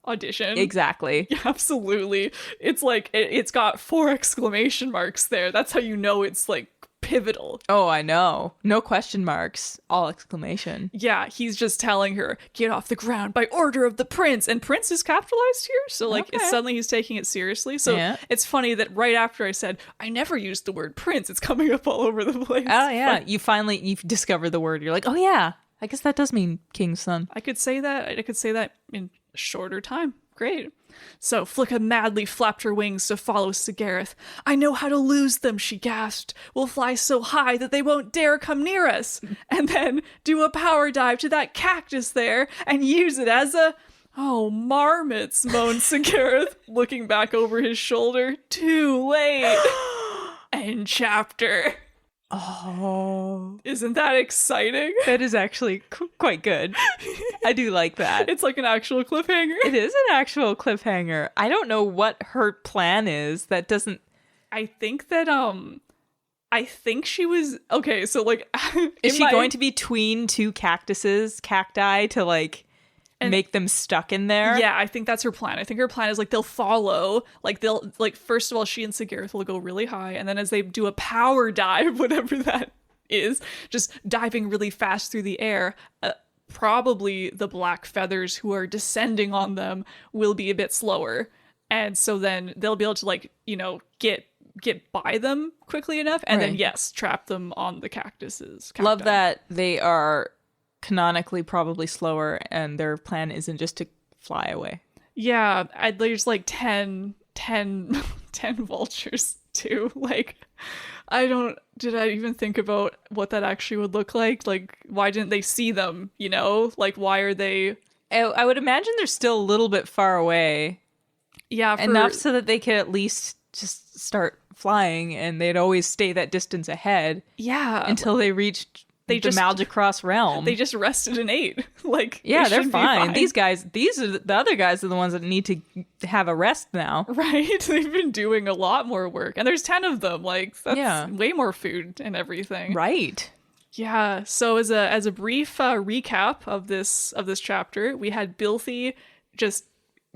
audition. Exactly. Yeah, absolutely. It's like it's got 4 exclamation marks there. That's how you know it's like pivotal. Oh, I know. No question marks. All exclamation. Yeah, he's just telling her, get off the ground by order of the prince. And prince is capitalized here. So like suddenly he's taking it seriously. So It's funny that right after I said, I never used the word prince, it's coming up all over the place. Oh yeah. You've discovered the word. You're like, oh yeah, I guess that does mean king's son. I could say that in a shorter time. Great. So Flicka madly flapped her wings to follow Sigareth. I know how to lose them, she gasped. We'll fly so high that they won't dare come near us. And then do a power dive to that cactus there and use it as a... Oh, marmots, moaned Sigareth, looking back over his shoulder. Too late. End chapter. Oh. Isn't that exciting? That is actually quite good. I do like that. It's like an actual cliffhanger. It is an actual cliffhanger. I don't know what her plan is. That doesn't... I think that, I think she was... Okay, so, like... Is she going to be between 2 cacti to, like, make them stuck in there. Yeah, I think that's her plan. I think her plan is like they'll follow, like they'll like first of all she and Sigareth will go really high, and then as they do a power dive, whatever that is, just diving really fast through the air, probably the black feathers who are descending on them will be a bit slower, and so then they'll be able to like, you know, get by them quickly enough, and then yes, trap them on the cactuses. Love that they are canonically probably slower, and their plan isn't just to fly away. Yeah, there's like 10 vultures too. Like, did I even think about what that actually would look like? Like, why didn't they see them, you know? Like, why are they... I would imagine they're still a little bit far away. Yeah, enough so that they could at least just start flying, and they'd always stay that distance ahead. Yeah. Until they reached the Maldacross realm. They just rested and ate. Like, yeah, they're fine. These are the other guys are the ones that need to have a rest now. Right? They've been doing a lot more work. And there's 10 of them. Like, that's way more food and everything. Right. Yeah. So as a brief recap of this chapter, we had Bilthy just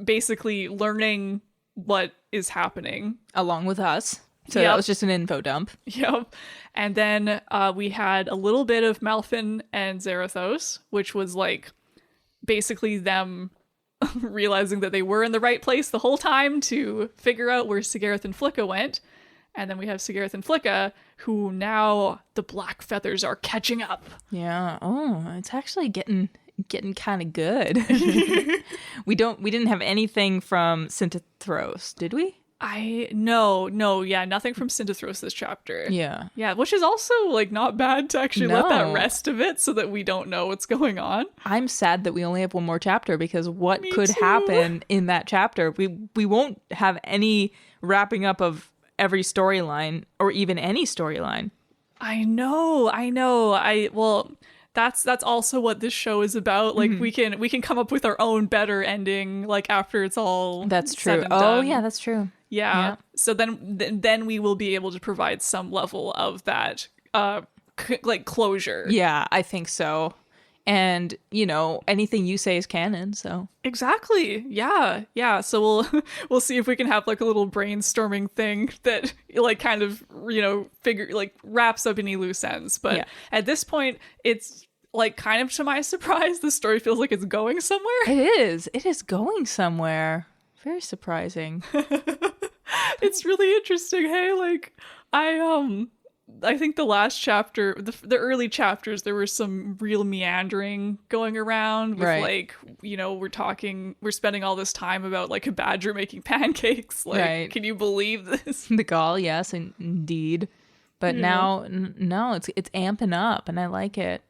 basically learning what is happening. Along with us. So that was just an info dump. Yep. And then we had a little bit of Malfin and Zarathos, which was like basically them realizing that they were in the right place the whole time to figure out where Sigareth and Flicka went. And then we have Sigareth and Flicka, who now the black feathers are catching up. Yeah. Oh, it's actually getting kind of good. We didn't have anything from Synthethros, did we? No, yeah, nothing from Synthethros this chapter. Yeah. Yeah, which is also, like, not bad to actually let that rest a bit so that we don't know what's going on. I'm sad that we only have one more chapter, because what could happen in that chapter? We won't have any wrapping up of every storyline, or even any storyline. I know. That's also what this show is about. Like, we can come up with our own better ending, like, after it's all that's said true. and Oh done. yeah, that's true. Yeah. So then we will be able to provide some level of that like closure. Yeah, I think so. And, you know, anything you say is canon, so. Exactly. Yeah. So we'll see if we can have like a little brainstorming thing that like kind of, you know, wraps up any loose ends. But at this point, it's like kind of to my surprise, the story feels like it's going somewhere. It is going somewhere. Very surprising. It's really interesting. Hey, like I think the last chapter, the early chapters, there was some real meandering going around with like, you know, we're spending all this time about like a badger making pancakes. Like, can you believe this? The Gaul, yes, indeed. But now, no, it's amping up, and I like it.